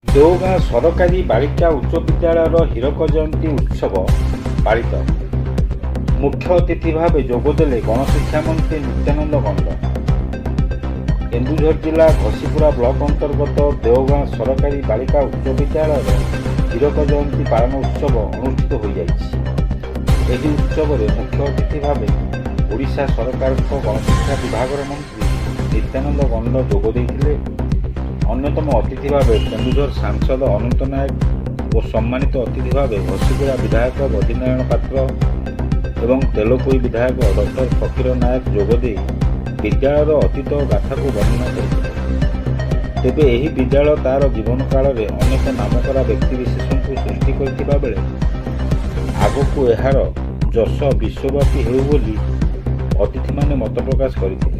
ଦେଓଗାଁ ସରକାରୀ ବାଳିକା ଉଚ୍ଚ ବିଦ୍ୟାଳୟର ହୀରକ ଜୟନ୍ତୀ ଉତ୍ସବ ପାଳିତ। ମୁଖ୍ୟ ଅତିଥି ଭାବେ ଯୋଗଦେଲେ ଗଣଶିକ୍ଷା ମନ୍ତ୍ରୀ ନିତ୍ୟାନନ୍ଦ ଗଣ୍ଡ। କେନ୍ଦୁଝର ଜିଲ୍ଲା ଘସିପୁରା ବ୍ଲକ ଅନ୍ତର୍ଗତ ଦେଓଗାଁ ସରକାରୀ ବାଳିକା ଉଚ୍ଚ ବିଦ୍ୟାଳୟର ହୀରକ ଜୟନ୍ତୀ ପାଳନ ଉତ୍ସବ ଅନୁଷ୍ଠିତ ହୋଇଯାଇଛି। ଏହି ଉତ୍ସବରେ ମୁଖ୍ୟ ଅତିଥି ଭାବେ ଓଡ଼ିଶା ସରକାରଙ୍କ ଗଣଶିକ୍ଷା ବିଭାଗର ମନ୍ତ୍ରୀ ନିତ୍ୟାନନ୍ଦ ଗଣ୍ଡ ଯୋଗ ଦେଇଥିଲେ। ଅନ୍ୟତମ ଅତିଥି ଭାବେ କେନ୍ଦୁଝର ସାଂସଦ ଅନନ୍ତ ନାୟକ ଓ ସମ୍ମାନିତ ଅତିଥି ଭାବେ ଘସିପୁରା ବିଧାୟକ ବଦ୍ରିନାରାୟଣ ପାତ୍ର ଏବଂ ତେଲକୋଇ ବିଧାୟକ ଡକ୍ଟର ଫକୀର ନାୟକ ଯୋଗଦେଇ ବିଦ୍ୟାଳୟର ଅତୀତ ଗାଥାକୁ ବର୍ଣ୍ଣନା କରିଥିଲେ। ତେବେ ଏହି ବିଦ୍ୟାଳୟ ତାର ଜୀବନ କାଳରେ ଅନେକ ନାମକରା ବ୍ୟକ୍ତିବିଶେଷଙ୍କୁ ସୃଷ୍ଟି କରିଥିବା ବେଳେ ଆଗକୁ ଏହାର ଯଶ ବିଶ୍ୱବ୍ୟାପୀ ହେଉ ବୋଲି ଅତିଥିମାନେ ମତ ପ୍ରକାଶ କରିଥିଲେ।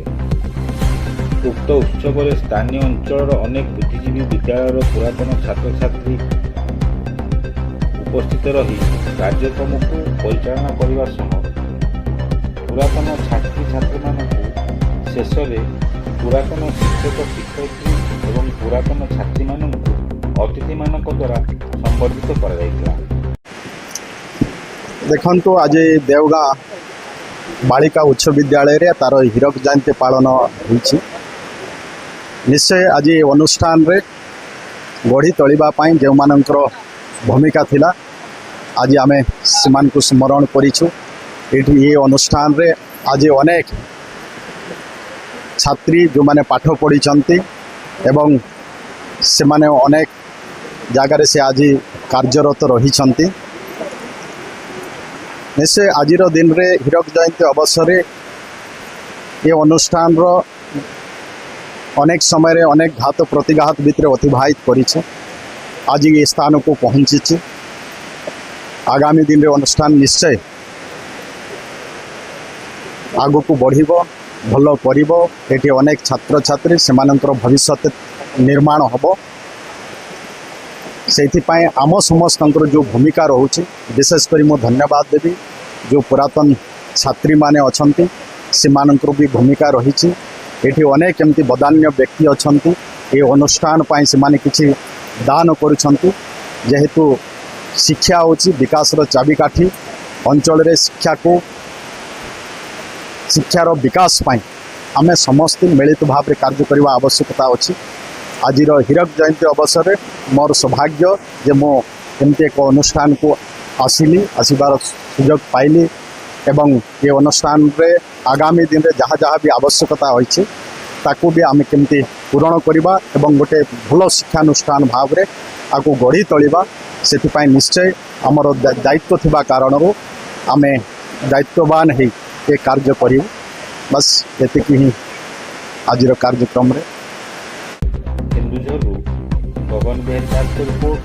ଉକ୍ତ ଉତ୍ସବରେ ସ୍ଥାନୀୟ ଅଞ୍ଚଳର ଅନେକ ବୁଦ୍ଧିଜୀବୀ ବିଦ୍ୟାଳୟର ପୁରାତନ ଛାତ୍ରଛାତ୍ରୀ ଉପସ୍ଥିତ ରହି କାର୍ଯ୍ୟକ୍ରମକୁ ପରିଚାଳନା କରିବା ସହ ପୁରାତନ ଛାତ୍ରଛାତ୍ରୀମାନଙ୍କୁ ଶେଷରେ ପୁରାତନ ଶିକ୍ଷକ ଶିକ୍ଷୟିତ୍ରୀ ଏବଂ ପୁରାତନ ଛାତ୍ରୀମାନଙ୍କୁ ଅତିଥିମାନଙ୍କ ଦ୍ୱାରା ସମ୍ବର୍ଦ୍ଧିତ କରାଯାଇଥିଲା। ଦେଖନ୍ତୁ, ଆଜି ଦେଓଗାଁ ବାଳିକା ଉଚ୍ଚ ବିଦ୍ୟାଳୟରେ ତାର ହୀରକ ଜୟନ୍ତୀ ପାଳନ ହୋଇଛି। ନିଶ୍ଚୟ ଆଜି ଅନୁଷ୍ଠାନରେ ଗଢ଼ି ତୋଳିବା ପାଇଁ ଯେଉଁମାନଙ୍କର ଭୂମିକା ଥିଲା ଆଜି ଆମେ ସେମାନଙ୍କୁ ସ୍ମରଣ କରିଛୁ। ଏଠି ଏ ଅନୁଷ୍ଠାନରେ ଆଜି ଅନେକ ଛାତ୍ରୀ ଯେଉଁମାନେ ପାଠ ପଢ଼ିଛନ୍ତି ଏବଂ ସେମାନେ ଅନେକ ଜାଗାରେ ସେ ଆଜି କାର୍ଯ୍ୟରତ ରହିଛନ୍ତି। ନିଶ୍ଚୟ ଆଜିର ଦିନରେ ହୀରକ ଜୟନ୍ତୀ ଅବସରରେ ଏ ଅନୁଷ୍ଠାନର ଅନେକ ସମୟରେ ଅନେକ ଘାତ ପ୍ରତିଘାତ ଭିତରେ ଅତିବାହିତ କରିছে। ଆଜି ଏ ସ୍ଥାନକୁ ପହଞ୍ଚିଛି। ଆଗାମୀ ଦିନରେ ଅନୁଷ୍ଠାନ ନିଶ୍ଚୟ ଆଗକୁ ବଢ଼ିବ, ଭଲ କରିବ। ଏଠି ଅନେକ ଛାତ୍ରଛାତ୍ରୀ ସେମାନଙ୍କର ଭବିଷ୍ୟତ ନିର୍ମାଣ ହେବ। ସେଇଥିପାଇଁ ଆମ ସମସ୍ତଙ୍କର ଯେଉଁ ଭୂମିକା ରହୁଛି, ବିଶେଷ କରି ମୁଁ ଧନ୍ୟବାଦ ଦେବି ଯେଉଁ ପୁରାତନ ଛାତ୍ରୀମାନେ ଅଛନ୍ତି ସେମାନଙ୍କର ବି ଭୂମିକା ରହିଛି। ଏଠି ଅନେକ ଏମିତି ବଦାନ୍ୟ ବ୍ୟକ୍ତି ଅଛନ୍ତି ଏ ଅନୁଷ୍ଠାନ ପାଇଁ ସେମାନେ କିଛି ଦାନ କରୁଛନ୍ତି। ଯେହେତୁ ଶିକ୍ଷା ହେଉଛି ବିକାଶର ଚାବିକାଠି, ଅଞ୍ଚଳରେ ଶିକ୍ଷାର ବିକାଶ ପାଇଁ ଆମେ ସମସ୍ତେ ମିଳିତ ଭାବରେ କାର୍ଯ୍ୟ କରିବା ଆବଶ୍ୟକତା ଅଛି। ଆଜିର ହୀରକ ଜୟନ୍ତୀ ଅବସରରେ ମୋର ସୌଭାଗ୍ୟ ଯେ ମୁଁ ଏମିତି ଏକ ଅନୁଷ୍ଠାନକୁ ଆସିବାର ସୁଯୋଗ ପାଇଲି ଏବଂ ଏ ଅନୁଷ୍ଠାନରେ ଆଗାମୀ ଦିନରେ ଯାହା ଯାହା ବି ଆବଶ୍ୟକତା ହୋଇଛି ତାକୁ ବି ଆମେ କେମିତି ପୂରଣ କରିବା ଏବଂ ଗୋଟେ ଭଲ ଶିକ୍ଷାନୁଷ୍ଠାନ ଭାବରେ ଆକୁ ଗଢ଼ି ତୋଳିବା, ସେଥିପାଇଁ ନିଶ୍ଚୟ ଆମର ଦାୟିତ୍ୱ ଥିବା କାରଣରୁ ଆମେ ଦାୟିତ୍ୱବାନ ହେଇ ଏ କାର୍ଯ୍ୟ କରିବୁ। ବାସ୍ ଏତିକି ହିଁ ଆଜିର କାର୍ଯ୍ୟକ୍ରମରେ। କେନ୍ଦୁଝରରୁ ଗଗନ ବିହାରୀ ଦାସଙ୍କ ରିପୋର୍ଟ।